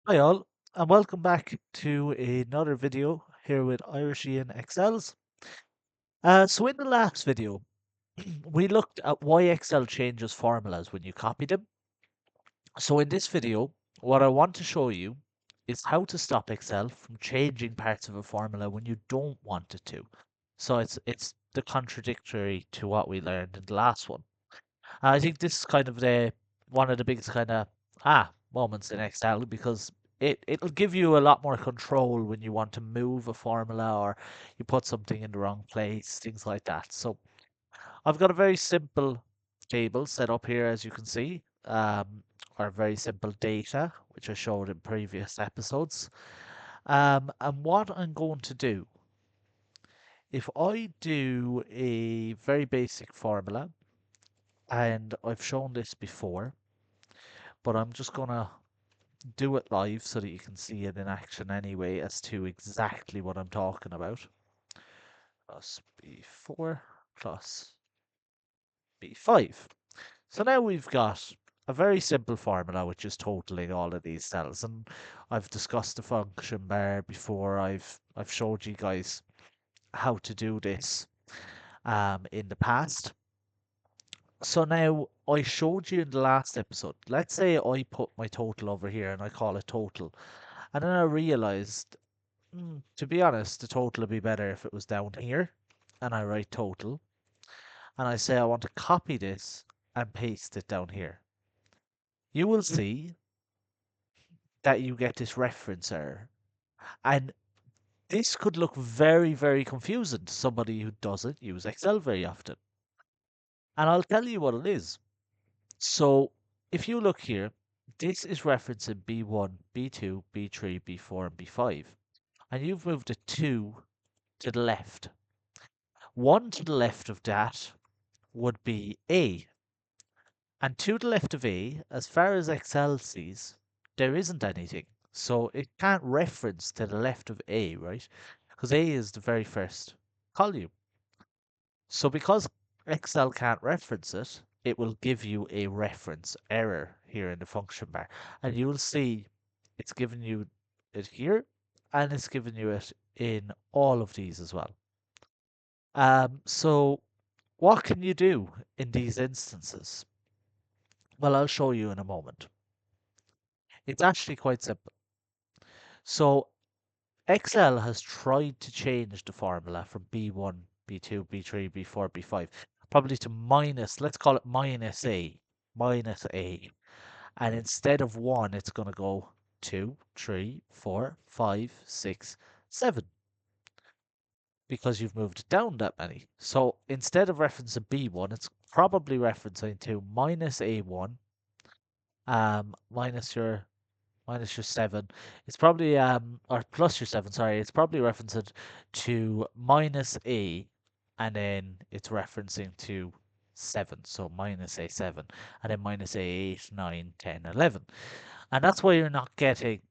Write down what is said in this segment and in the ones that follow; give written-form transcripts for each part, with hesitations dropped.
Hi all, and welcome back to another video here with Irish Ian Excels. So in the last video, we looked at why Excel changes formulas when you copy them. So in this video, what I want to show you is how to stop Excel from changing parts of a formula when you don't want it to. So it's the contradictory to what we learned in the last one. I think this is kind of the one of the biggest kind of moments in Excel because it'll give you a lot more control when you want to move a formula or you put something in the wrong place, things like that. So I've got a very simple table set up here, as you can see, or very simple data, which I showed in previous episodes. And what I'm going to do, if I do a very basic formula, and I've shown this before, but I'm just gonna do it live so that you can see it in action anyway as to exactly what I'm talking about. Plus B4 plus B5. So now we've got a very simple formula which is totaling all of these cells, and I've discussed the function bar before. I've showed you guys how to do this in the past. So now I showed you in the last episode. Let's say I put my total over here and I call it total. And then I realized, to be honest, the total would be better if it was down here. And I write total. And I say I want to copy this and paste it down here. You will see that you get this reference error. And this could look very, very confusing to somebody who doesn't use Excel very often. And I'll tell you what it is. So if you look here, this is referencing B1, B2, B3, B4, and B5. And you've moved a 2 to the left. 1 to the left of that would be A. And to the left of A, as far as Excel sees, there isn't anything. So it can't reference to the left of A, right? Because A is the very first column. So because Excel can't reference it, it will give you a reference error here in the function bar. And you will see it's giving you it here and it's giving you it in all of these as well. So what can you do in these instances? Well, I'll show you in a moment. It's actually quite simple. So Excel has tried to change the formula from B1, B2, B3, B4, B5, probably to minus, let's call it minus A. And instead of 1, it's going to go 2, 3, 4, 5, 6, 7, because you've moved it down that many. So instead of referencing B1, it's probably referencing to minus A1, minus your 7. It's probably or plus your 7, sorry. It's probably referencing to minus A and then it's referencing to 7. So minus A7 and then minus A8, 9, 10, 11. And that's why you're not getting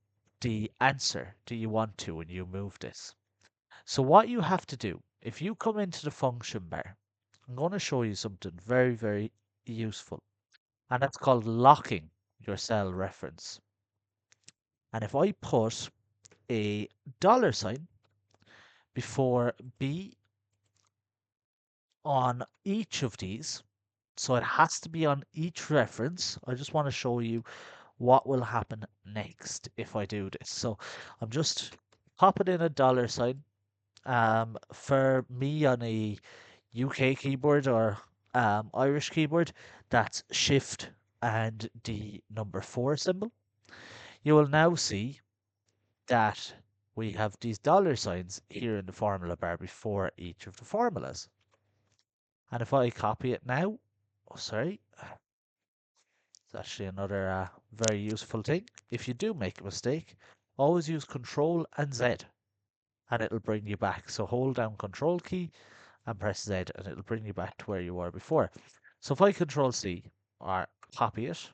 the answer that you want to when you move this. So what you have to do, if you come into the function bar, I'm going to show you something very, very useful. And that's called locking your cell reference. And if I put a dollar sign before B on each of these, so it has to be on each reference. I just want to show you what will happen next if I do this. So I'm just popping in a dollar sign. For me on a UK keyboard or Irish keyboard, that's Shift and the number 4 symbol. You will now see that we have these dollar signs here in the formula bar before each of the formulas. And if I copy it now, oh, sorry, it's actually another very useful thing. If you do make a mistake, always use Control and Z and it'll bring you back. So hold down Control key and press Z and it'll bring you back to where you were before. So if I Control C or copy it,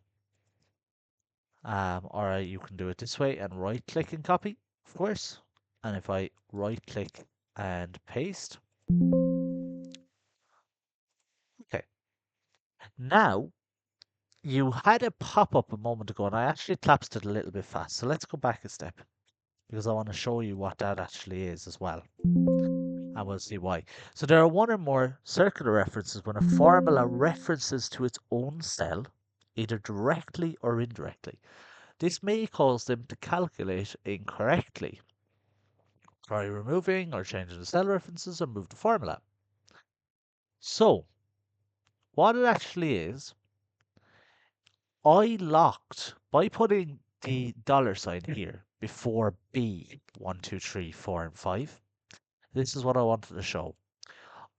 or you can do it this way and right click and copy, of course. And if I right click and paste, okay. Now You had a pop up a moment ago, and I actually collapsed it a little bit fast. So let's go back a step because I want to show you what that actually is as well. And we'll see why. So there are one or more circular references when a formula references to its own cell, either directly or indirectly. This may cause them to calculate incorrectly. Try removing or changing the cell references or move the formula. So what it actually is, I locked by putting the dollar sign here before B, 1, 2, 3, 4, and 5. This is what I wanted to show.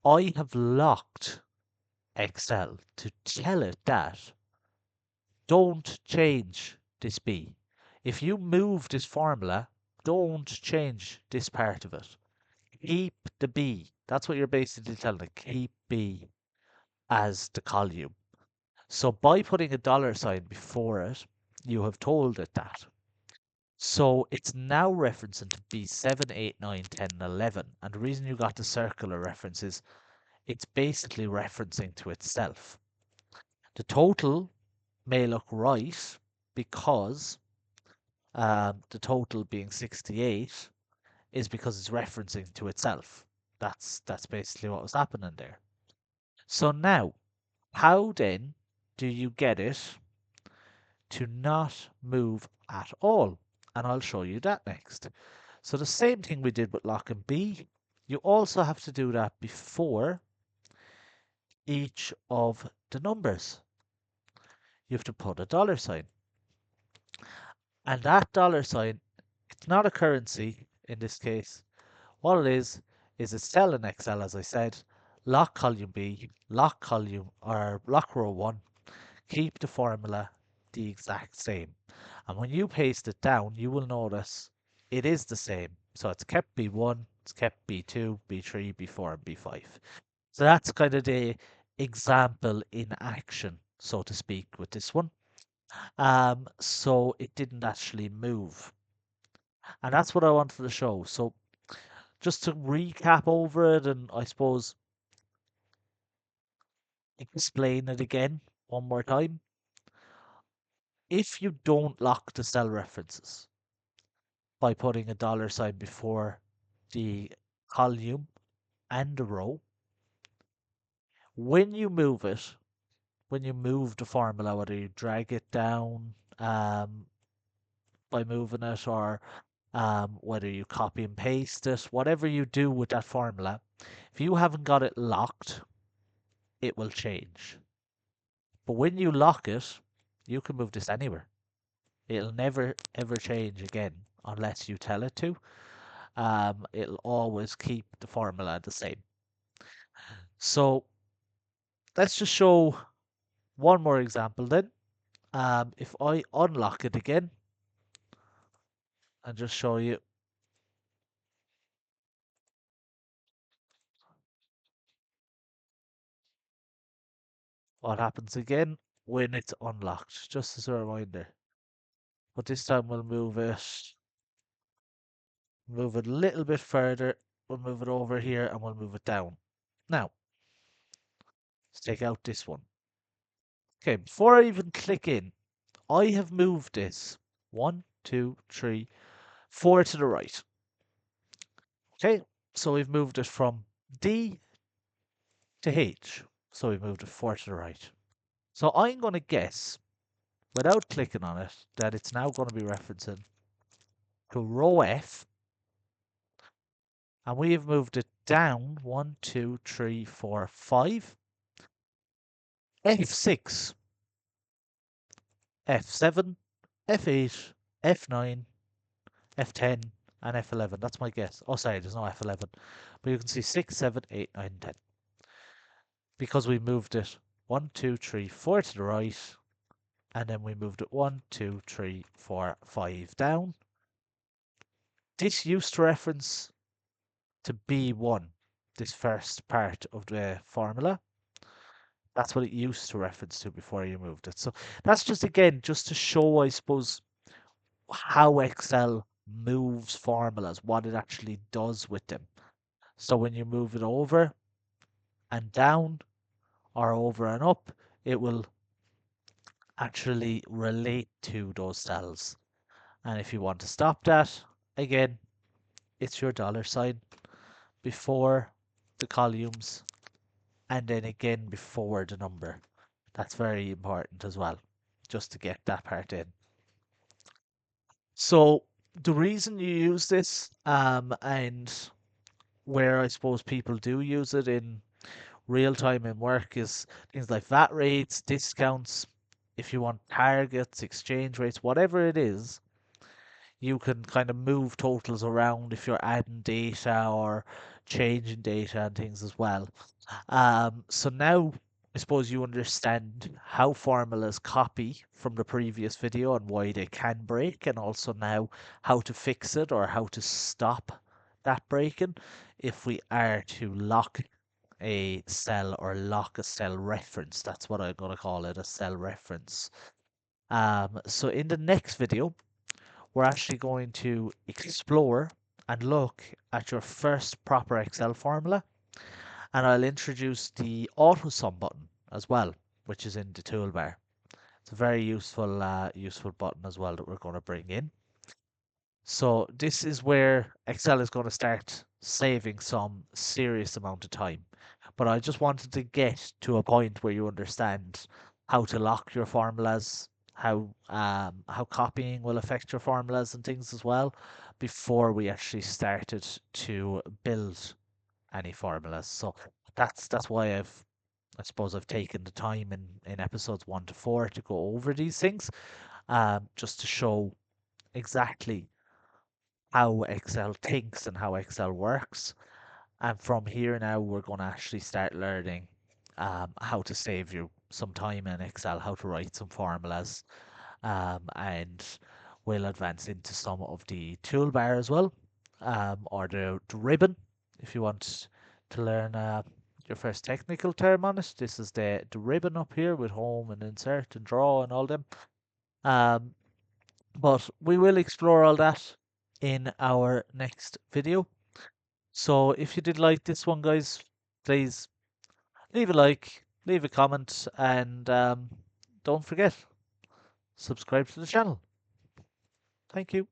I have locked Excel to tell it that don't change this B. If you move this formula, don't change this part of it. Keep the B. That's what you're basically telling it. Keep B as the column. So by putting a dollar sign before it, you have told it that. So it's now referencing to B7, 8, 9, 10, and 11. And the reason you got the circular reference is it's basically referencing to itself. The total may look right because the total being 68 is because it's referencing to itself. That's basically what was happening there. So now, how then do you get it to not move at all? And I'll show you that next. So the same thing we did with lock and B, you also have to do that before each of the numbers. You have to put a dollar sign. And that dollar sign, it's not a currency in this case. What it is a cell in Excel, as I said, lock column B, lock column or lock row 1, keep the formula the exact same. And when you paste it down, you will notice it is the same. So it's kept B1, it's kept B2, B3, B4, and B5. So that's kind of the example in action, so to speak, with this one. So it didn't actually move. And that's what I wanted to show. So just to recap over it and I suppose explain it again one more time. If you don't lock the cell references by putting a dollar sign before the column and the row, when you move it, when you move the formula, whether you drag it down by moving it or whether you copy and paste it, whatever you do with that formula, if you haven't got it locked, it will change. But when you lock it, you can move this anywhere. It'll never ever change again unless you tell it to. It'll always keep the formula the same. So let's just show one more example then. If I unlock it again and just show you what happens again when it's unlocked, just as a reminder. But this time we'll move it a little bit further. We'll move it over here and we'll move it down. Now, let's take out this one. Okay, before I even click in, I have moved this 1, 2, 3, 4 to the right. Okay, so we've moved it from D to H. So we've moved it 4 to the right. So I'm going to guess, without clicking on it, that it's now going to be referencing to row F. And we have moved it down 1, 2, 3, 4, 5. F6, F7, F8, F9, F10, and F11. That's my guess. Oh, sorry, there's no F11. But you can see 6, 7, 8, 9, 10. Because we moved it 1, 2, 3, 4 to the right. And then we moved it 1, 2, 3, 4, 5 down. This used to reference to B1, this first part of the formula. That's what it used to reference to before you moved it. So that's just, again, just to show, I suppose, how Excel moves formulas, what it actually does with them. So when you move it over and down or over and up, it will actually relate to those cells. And if you want to stop that, again, it's your dollar sign before the columns and then again before the number. That's very important as well, just to get that part in. So the reason you use this, and where I suppose people do use it in real time in work is things like VAT rates, discounts. If you want targets, exchange rates, whatever it is, you can kind of move totals around if you're adding data or changing data and things as well. So now I suppose you understand how formulas copy from the previous video and why they can break, and also now how to fix it or how to stop that breaking if we are to lock a cell or lock a cell reference. That's what I'm going to call it, a cell reference. So in the next video, we're actually going to explore and look at your first proper Excel formula, and I'll introduce the auto sum button as well, which is in the toolbar. It's a very useful button as well that we're going to bring in. So this is where Excel is going to start saving some serious amount of time. But I just wanted to get to a point where you understand how to lock your formulas, how copying will affect your formulas and things as well, before we actually started to build any formulas. So that's why I suppose I've taken the time in episodes 1 to 4 to go over these things, just to show exactly how Excel thinks and how Excel works. And from here now, we're going to actually start learning how to save you some time in Excel, how to write some formulas, and we'll advance into some of the toolbar as well, or the ribbon, if you want to learn your first technical term on it. This is the ribbon up here with home and insert and draw and all them. Um, but we will explore all that in our next video. So if you did like this one, guys, please leave a like, leave a comment, and don't forget, subscribe to the channel. Thank you.